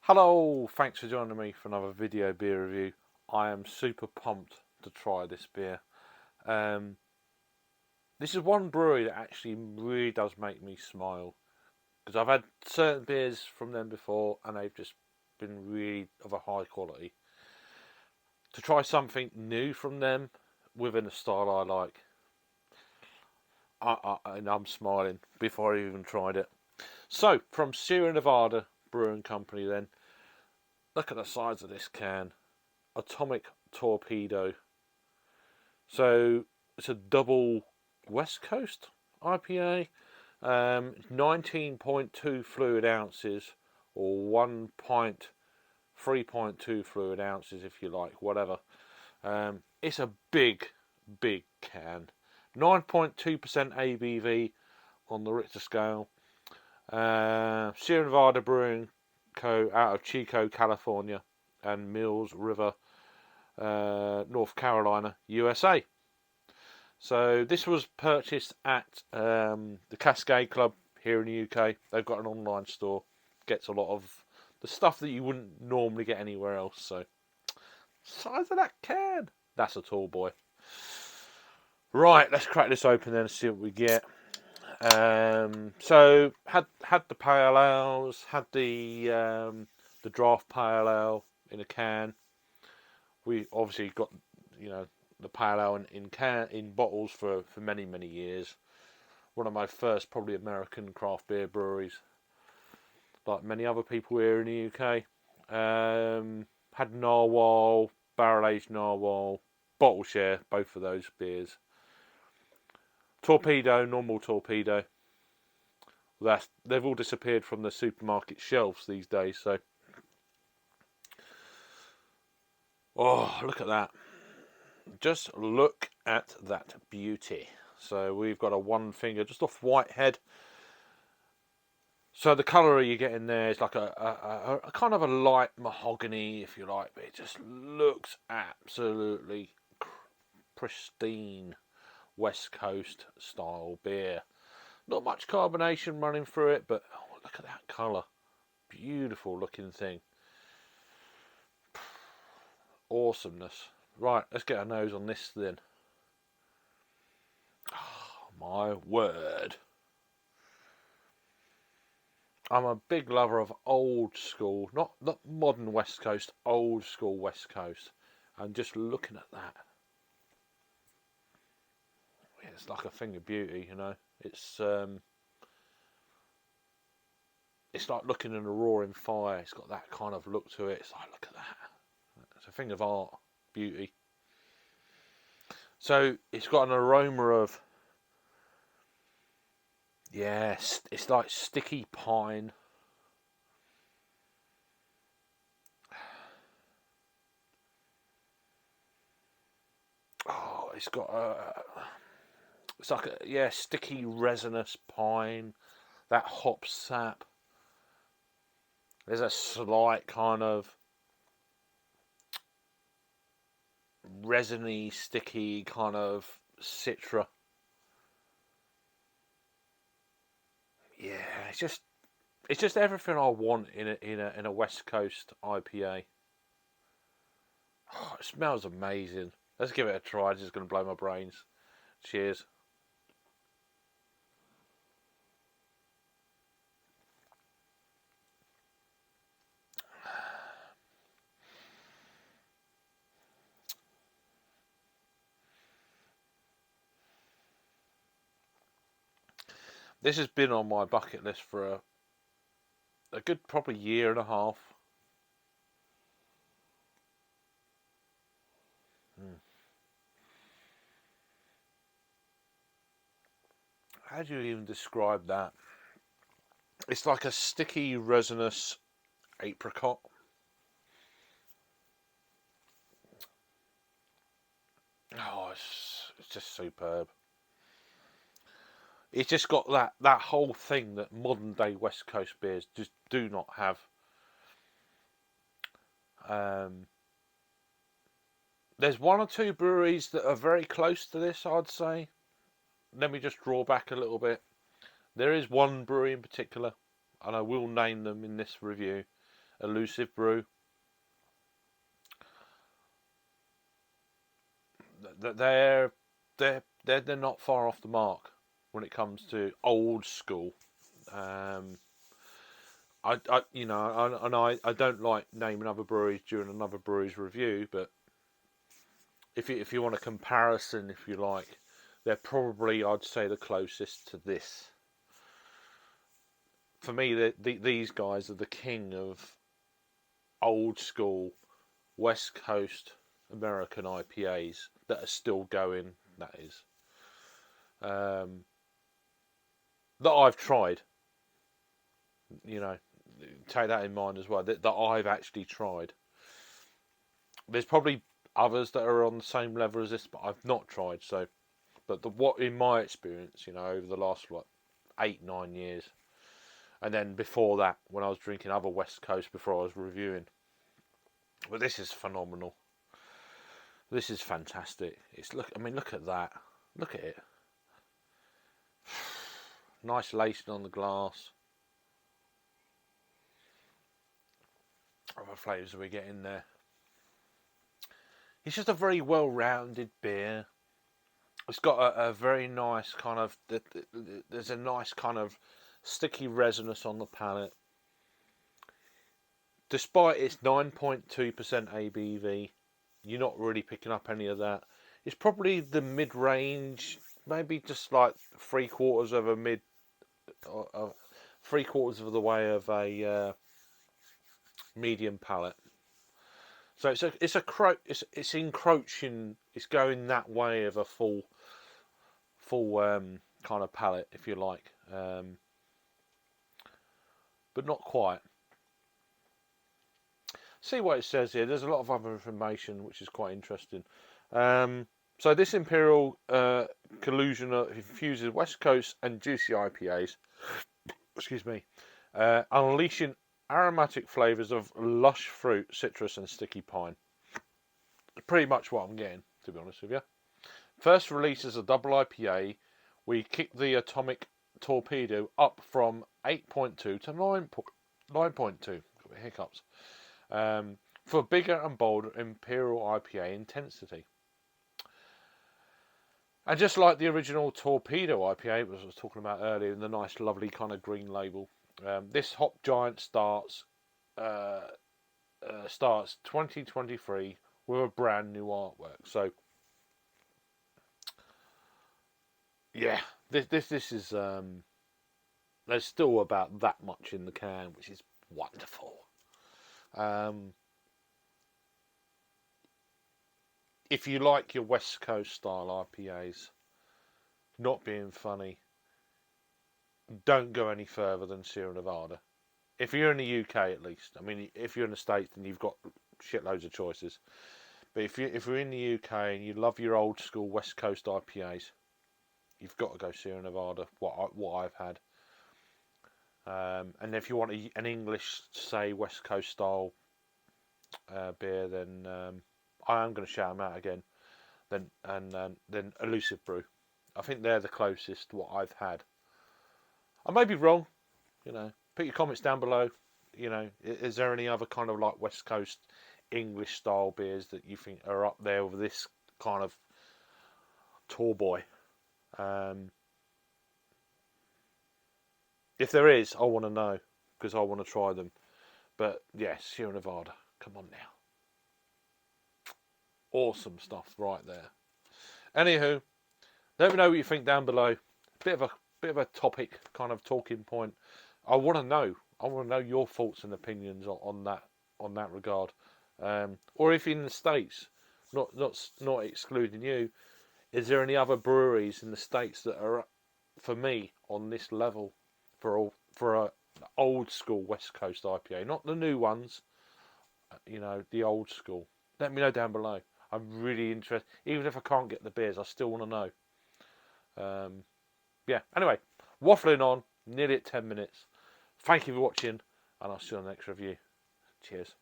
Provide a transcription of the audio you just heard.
Hello, thanks for joining me for another video beer review. I am super pumped to try this beer. Um, this is one brewery that actually really does make me smile because I've had certain beers from them before and they've just been really of a high quality. To try something new from them within a style I like, and I'm smiling before I even tried it. So, from Sierra Nevada Brewing Company, then, look at the size of this can. Atomic Torpedo. So it's a double West Coast IPA. 19.2 fluid ounces, or 1 pint, 3.2 fluid ounces if you like, whatever. It's a big can. 9.2% ABV on the Richter scale. Sierra Nevada Brewing Co. out of Chico, California, and Mills River, North Carolina, USA. So this was purchased at the Cascade Club here in the UK. They've got an online store. Gets a lot of the stuff that you wouldn't normally get anywhere else. So size of that can. That's a tall boy. Right, let's crack this open then and see what we get. So had the pale ales, had the draft pale ale in a can. We obviously got the pale ale in bottles for many years. One of my first probably American craft beer breweries, like many other people here in the UK. Had Narwhal, barrel aged Narwhal, bottle share, both of those beers. Torpedo, normal Torpedo. They've all disappeared from the supermarket shelves these days. So, oh, look at that! Just look at that beauty. So we've got a one finger just off Whitehead. So the colour you get in there is like a kind of a light mahogany, if you like, but it just looks absolutely pristine West Coast style beer. Not much carbonation running through it, but oh, look at that colour. Beautiful looking thing. Awesomeness. Right, let's get our nose on this then. Oh, my word. I'm a big lover of old school, not modern West Coast, old school West Coast. And just looking at that, it's like a thing of beauty, you know. It's like looking in a roaring fire. It's got that kind of look to it. It's like, look at that. It's a thing of art, beauty. So it's got an aroma of, yes, it's like sticky pine. Oh, it's got it's like sticky resinous pine, that hop sap. There's a slight kind of resiny, sticky kind of citra. Yeah, it's just everything I want in a West Coast IPA. Oh, it smells amazing. Let's give it a try. It's just going to blow my brains. Cheers. This has been on my bucket list for a good probably year and a half. How do you even describe that? It's like a sticky, resinous apricot. Oh, it's just superb. It's just got that whole thing that modern day West Coast beers just do not have. Um, there's one or two breweries that are very close to this, I'd say. Let me just draw back a little bit. There is one brewery in particular, and I will name them in this review, Elusive Brew. They're not far off the mark when it comes to old school. I don't like naming other breweries during another brewery's review, but if you want a comparison, if you like, they're probably, I'd say, the closest to this. For me, these guys are the king of old school West Coast American IPAs that are still going. That is, that I've tried. You know, take that in mind as well. That I've actually tried. There's probably others that are on the same level as this, but I've not tried. So, but what in my experience, over the last 8-9 years, and then before that, when I was drinking other West Coast before I was reviewing. But this is phenomenal. This is fantastic. Look at that. Look at it. Nice lacing on the glass. Other flavours we get in there. It's just a very well-rounded beer. It's got a very nice kind of. There's a nice kind of sticky resinous on the palate. Despite its 9.2% ABV, you're not really picking up any of that. It's probably the mid-range, maybe just like 3/4 of a mid, 3/4 of the way of a medium palate. So it's encroaching. It's going that way of a full kind of palate, if you like, but not quite. See what it says here. There's a lot of other information which is quite interesting. So this Imperial collusion infuses West Coast and juicy IPAs. Excuse me, unleashing aromatic flavours of lush fruit, citrus, and sticky pine. Pretty much what I'm getting, to be honest with you. First release as a double IPA, we kicked the atomic Torpedo up from 8.2 to 9.2. Hiccups. For bigger and bolder Imperial IPA intensity. And just like the original Torpedo IPA, which I was talking about earlier, in the nice, lovely kind of green label, this hop giant starts 2023 with a brand new artwork. So, yeah, this is there's still about that much in the can, which is wonderful. If you like your West Coast style IPAs, not being funny, don't go any further than Sierra Nevada. If you're in the UK, at least. I mean, if you're in the States, then you've got shitloads of choices. But if you're in the UK and you love your old school West Coast IPAs, you've got to go Sierra Nevada. What I've had. And if you want an English, say, West Coast style beer, then I am going to shout them out again. Then Elusive Brew. I think they're the closest to what I've had. I may be wrong. Put your comments down below. Is there any other kind of like West Coast English style beers that you think are up there with this kind of tall boy? If there is, I want to know, because I want to try them. But yes, Sierra Nevada. Come on now. Awesome stuff right there. Anywho, let me know what you think down below. Bit of a topic, kind of talking point. I want to know. I want to know your thoughts and opinions on that regard. Or if in the States, not excluding you, is there any other breweries in the States that are, for me, on this level for a old school West Coast IPA, not the new ones, the old school. Let me know down below. I'm really interested. Even if I can't get the beers, I still want to know. Yeah, anyway, waffling on, nearly at 10 minutes. Thank you for watching, and I'll see you on the next review. Cheers.